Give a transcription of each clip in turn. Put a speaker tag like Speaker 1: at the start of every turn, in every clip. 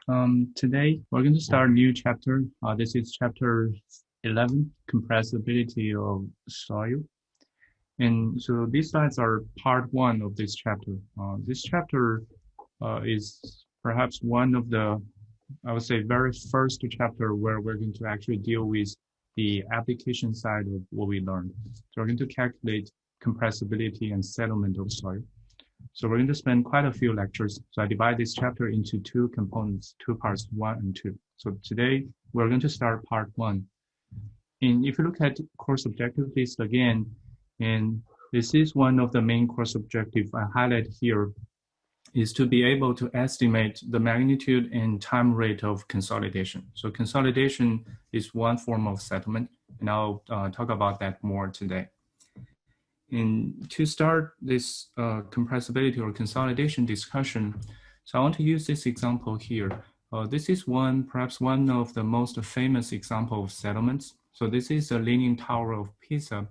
Speaker 1: Today we're going to start a new chapter. This is chapter 11, Compressibility of Soil. And so these slides are part one of this chapter. This chapter is perhaps one of the, I would say, very first chapter where we're going to actually deal with the application side of what we learned. So we're going to calculate compressibility and settlement of soil. So we're going to spend quite a few lectures. So I divide this chapter into two components, two parts, 1 and 2. So today we're going to start part 1. And if you look at course objective list again, and this is one of the main course objectives I highlight here, is to be able to estimate the magnitude and time rate of consolidation. So consolidation is one form of settlement, and I'll talk about that more today. And to start this compressibility or consolidation discussion, so I want to use this example here. This is perhaps one of the most famous example of settlements. So this is the Leaning Tower of Pisa.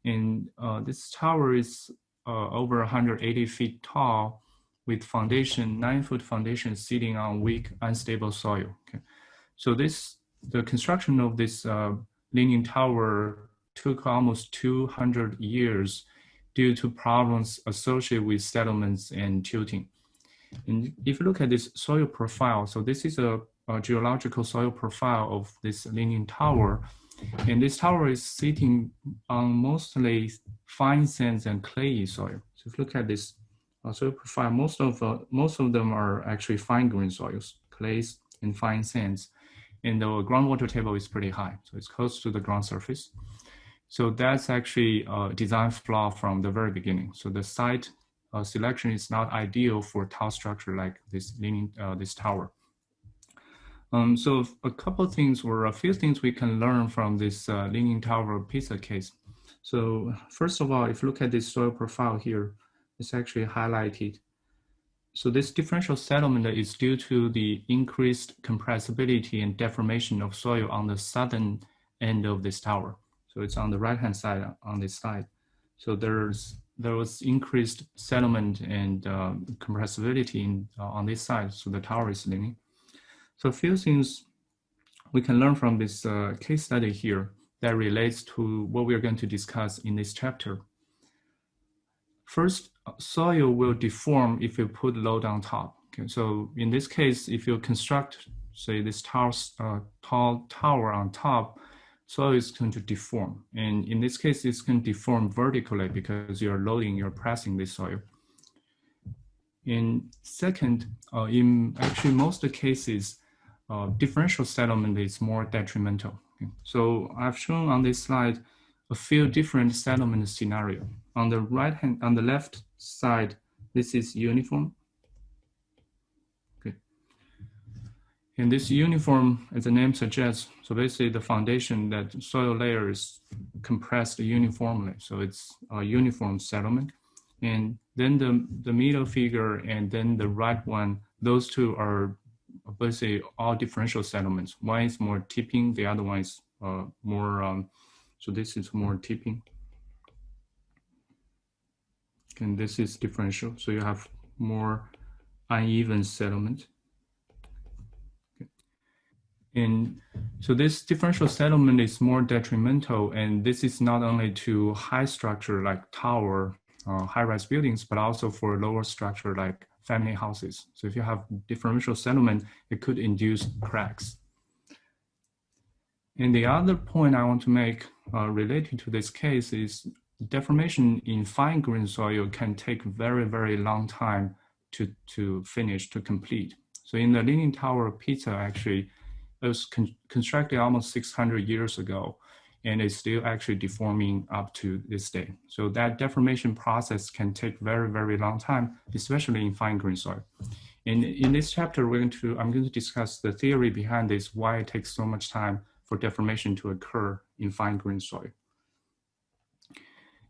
Speaker 1: And this tower is over 180 feet tall with foundation, 9-foot foundation sitting on weak, unstable soil. Okay. So the construction of this Leaning Tower took almost 200 years due to problems associated with settlements and tilting. And if you look at this soil profile, so this is a geological soil profile of this Leaning Tower. And this tower is sitting on mostly fine sands and clayey soil. So if you look at this soil profile, most of them are actually fine-grained soils, clays and fine sands. And the groundwater table is pretty high, so it's close to the ground surface. So that's actually a design flaw from the very beginning. So the site selection is not ideal for tile structure like this tower. So a couple of things or a few things we can learn from this Leaning Tower of Pisa case. So first of all, if you look at this soil profile here, it's actually highlighted. So this differential settlement is due to the increased compressibility and deformation of soil on the southern end of this tower. So it's on the right-hand side on this slide. So there was increased settlement and compressibility on this side. So the tower is leaning. So a few things we can learn from this case study here that relates to what we're going to discuss in this chapter. First, soil will deform if you put load on top. Okay, so in this case, if you construct, say, this tall tower on top, soil is going to deform. And in this case, it's going to deform vertically because you're pressing this soil. And second, in actually most of the cases, differential settlement is more detrimental. Okay. So I've shown on this slide a few different settlement scenarios. On the left side, this is uniform. Okay. And this uniform, as the name suggests, so basically the foundation, that soil layer is compressed uniformly. So it's a uniform settlement. And then the middle figure and then the right one, those two are basically all differential settlements. One is more tipping, the other one is more, so this is more tipping. And this is differential, so you have more uneven settlement. Okay. And so this differential settlement is more detrimental, and this is not only to high structure like tower, high-rise buildings, but also for lower structure like family houses. So if you have differential settlement, it could induce cracks. And the other point I want to make related to this case is deformation in fine-grained soil can take very, very long time to finish, to complete. So in the Leaning Tower of Pisa, actually, it was constructed almost 600 years ago, and it's still actually deforming up to this day. So that deformation process can take very, very long time, especially in fine-grained soil. And in this chapter, I'm going to discuss the theory behind this, why it takes so much time for deformation to occur in fine-grained soil.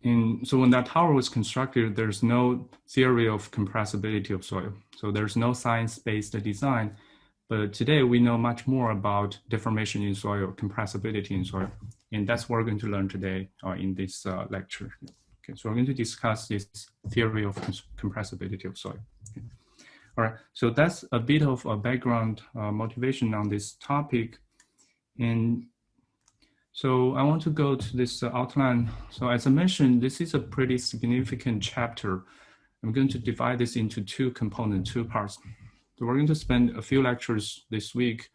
Speaker 1: And so when that tower was constructed, there's no theory of compressibility of soil. So there's no science-based design. But today we know much more about deformation in soil, compressibility in soil. And that's what we're going to learn today in this lecture. Okay, so we're going to discuss this theory of compressibility of soil. Okay. All right, so that's a bit of a background motivation on this topic. And so I want to go to this outline. So as I mentioned, this is a pretty significant chapter. I'm going to divide this into two components, two parts. So we're going to spend a few lectures this week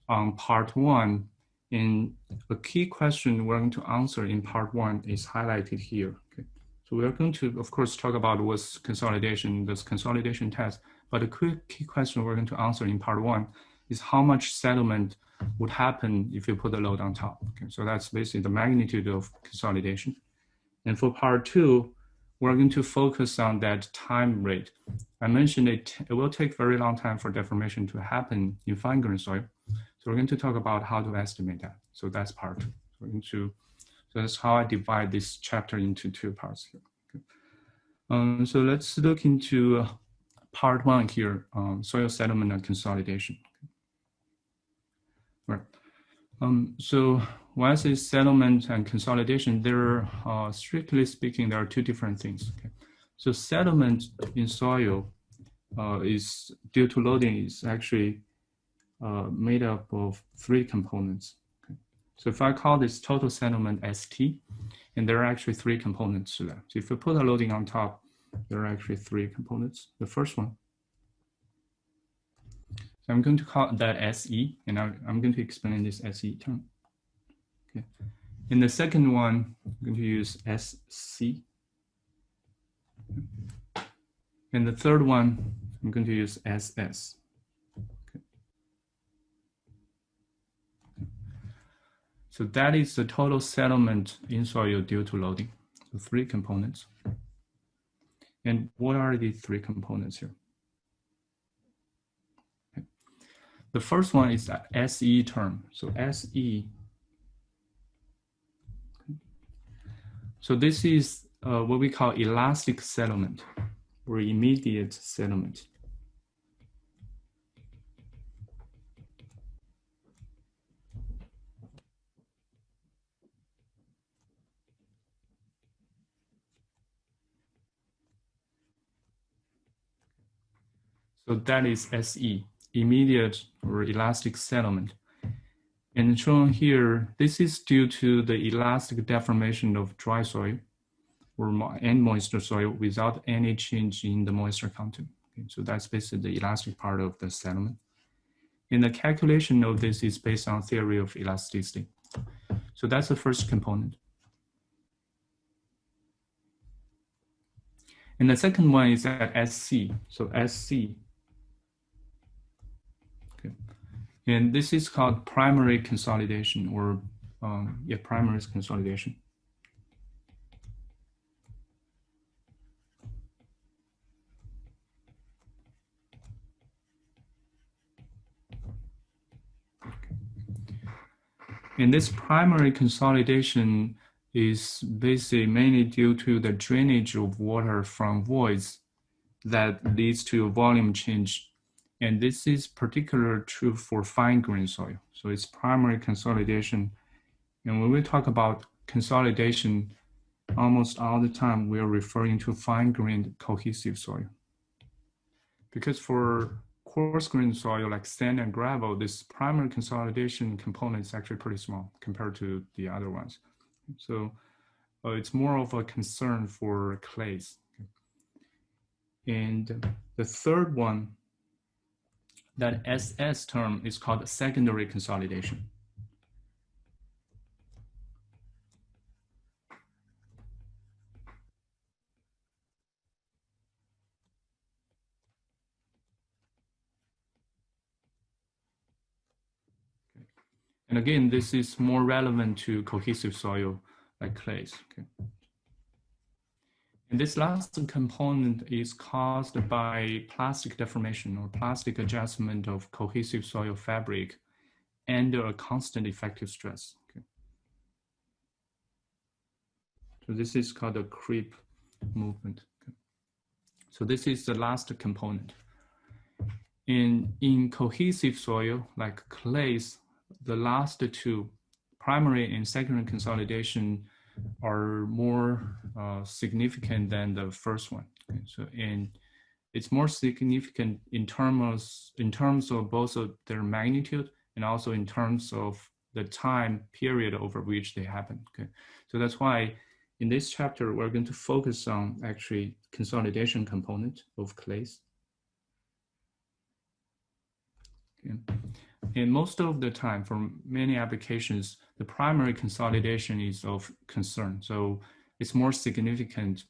Speaker 1: on part one. And a key question we're going to answer in part one is highlighted here. Okay. So we're going to, of course, talk about what's consolidation, this consolidation test. But a quick key question we're going to answer in part one is how much settlement would happen if you put the load on top. Okay, so that's basically the magnitude of consolidation. And for part two, we're going to focus on that time rate. I mentioned it will take very long time for deformation to happen in fine-grained soil. So we're going to talk about how to estimate that. So that's part two. So that's how I divide this chapter into two parts here. Okay. So let's look into part one here, soil settlement and consolidation. Right. So when I say settlement and consolidation, there are, strictly speaking, there are two different things. Okay. So settlement in soil is due to loading is actually made up of three components. Okay. So if I call this total settlement ST, and there are actually three components to that. So if you put a loading on top, there are actually three components. The first one, so I'm going to call that SE, and I'm going to explain this SE term. Okay. In the second one, I'm going to use SC. And the third one, I'm going to use SS. Okay. So that is the total settlement in soil due to loading. So three components. And what are the three components here? Okay. The first one is the SE term. So SE. So this is what we call elastic settlement or immediate settlement. So that is SE, immediate or elastic settlement. And shown here, this is due to the elastic deformation of dry soil and moisture soil without any change in the moisture content. Okay, so that's basically the elastic part of the settlement. And the calculation of this is based on theory of elasticity. So that's the first component. And the second one is at SC. So SC. Okay. And this is called primary consolidation or primary consolidation. And this primary consolidation is basically mainly due to the drainage of water from voids that leads to a volume change. And this is particularly true for fine-grained soil. So it's primary consolidation. And when we talk about consolidation, almost all the time we're referring to fine-grained cohesive soil. Because for coarse-grained soil like sand and gravel, this primary consolidation component is actually pretty small compared to the other ones. So it's more of a concern for clays. And the third one, that SS term is called secondary consolidation. Okay. And again, this is more relevant to cohesive soil like clays. Okay. And this last component is caused by plastic deformation or plastic adjustment of cohesive soil fabric under a constant effective stress. Okay. So this is called a creep movement. Okay. So this is the last component. In cohesive soil like clays, the last two, primary and secondary consolidation, are more significant than the first one. Okay. So it's more significant in terms of both of their magnitude and also in terms of the time period over which they happen. Okay, so that's why in this chapter we're going to focus on actually consolidation component of clays. Okay. And most of the time, for many applications, the primary consolidation is of concern. So it's more significant.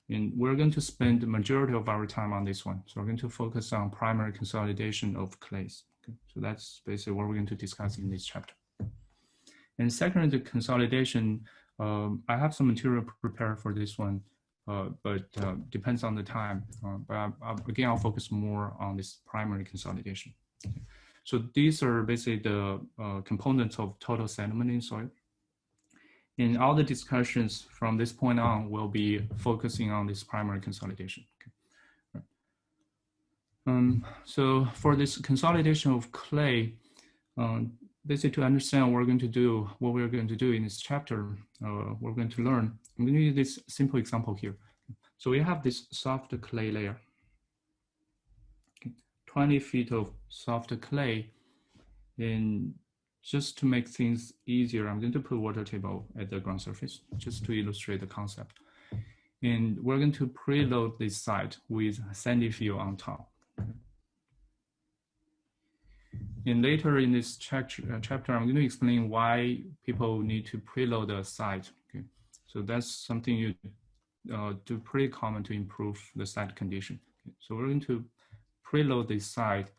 Speaker 1: And we're going to spend the majority of our time on this one. So we're going to focus on primary consolidation of clays. Okay. So that's basically what we're going to discuss in this chapter. And second, the consolidation, I have some material prepared for this one, but depends on the time. But again, I'll focus more on this primary consolidation. Okay. So these are basically the components of total sediment in soil. And all the discussions from this point on will be focusing on this primary consolidation. Okay. Right. So for this consolidation of clay, basically to understand what we're going to do in this chapter, we're going to learn. I'm going to use this simple example here. So we have this soft clay layer. 20 feet of soft clay, and just to make things easier, I'm going to put water table at the ground surface just to illustrate the concept. And we're going to preload this site with sandy fill on top. And later in this chapter, I'm going to explain why people need to preload a site. Okay, so that's something you do pretty common to improve the site condition. Okay. So we're going to preload this site,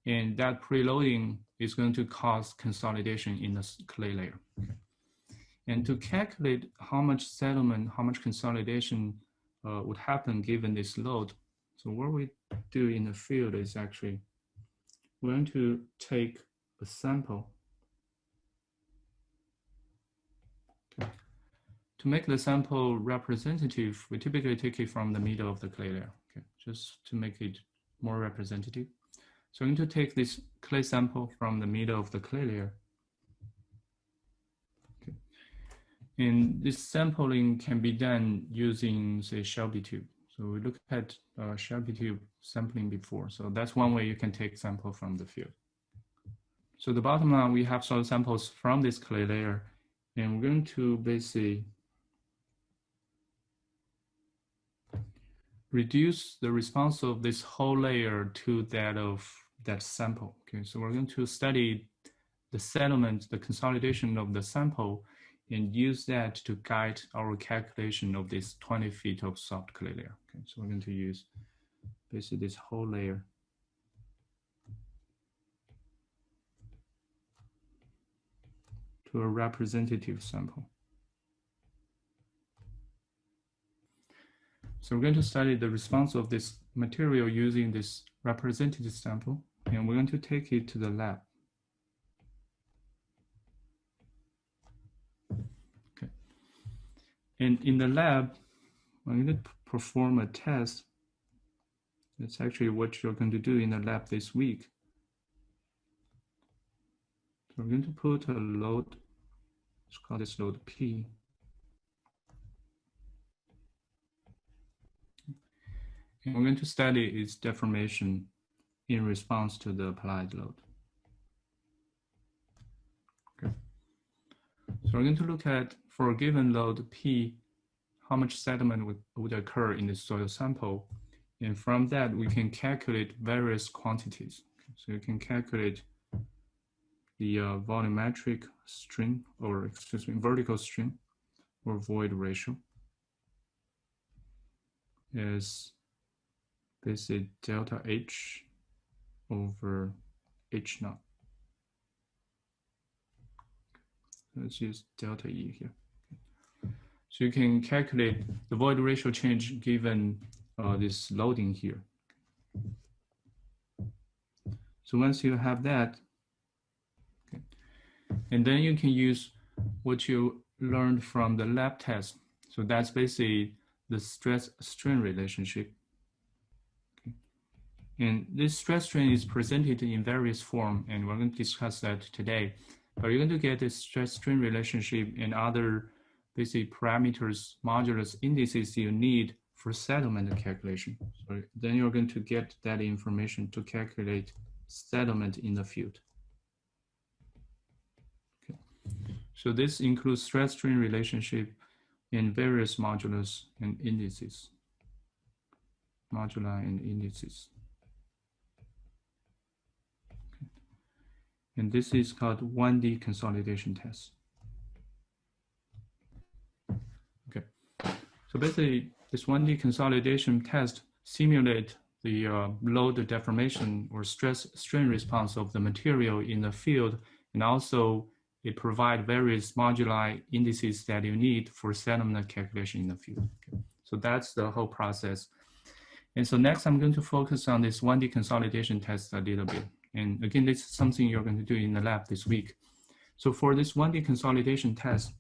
Speaker 1: and that preloading is going to cause consolidation in the clay layer. Okay. And to calculate how much settlement, how much consolidation would happen given this load, so what we do in the field is actually we're going to take a sample. Okay. To make the sample representative, we typically take it from the middle of the clay layer, okay, just to make it more representative. So I'm going to take this clay sample from the middle of the clay layer. Okay. And this sampling can be done using, say, Shelby tube. So we looked at Shelby tube sampling before. So that's one way you can take sample from the field. So the bottom line, we have soil samples from this clay layer, and we're going to basically reduce the response of this whole layer to that of that sample. Okay, so we're going to study the settlement, the consolidation of the sample, and use that to guide our calculation of this 20 feet of soft clay layer. Okay, so we're going to use basically this whole layer to a representative sample. So we're going to study the response of this material using this representative sample, and we're going to take it to the lab. Okay. And in the lab, I'm going to perform a test. That's actually what you're going to do in the lab this week. So we're going to put a load, let's call this load P. And we're going to study its deformation in response to the applied load. Okay. So we're going to look at, for a given load P, how much sediment would occur in the soil sample. And from that, we can calculate various quantities. Okay. So you can calculate the volumetric strain, or excuse me, vertical strain, or void ratio, as basically delta H over H naught. Let's use delta E here. So you can calculate the void ratio change given this loading here. So once you have that, okay, and then you can use what you learned from the lab test. So that's basically the stress-strain relationship. Okay. And this stress-strain is presented in various forms, and we're going to discuss that today. But you're going to get this stress-strain relationship and other basic parameters, modulus indices you need for settlement calculation. So then you're going to get that information to calculate settlement in the field. Okay. So this includes stress-strain relationship in various modulus and indices. Moduli and indices. Okay. And this is called 1D consolidation test. Okay. So basically, this 1D consolidation test simulates the load deformation or stress-strain response of the material in the field, and also it provides various moduli indices that you need for settlement calculation in the field. Okay. So that's the whole process. And so next, I'm going to focus on this 1D consolidation test a little bit. And again, this is something you're going to do in the lab this week. So for this 1D consolidation test,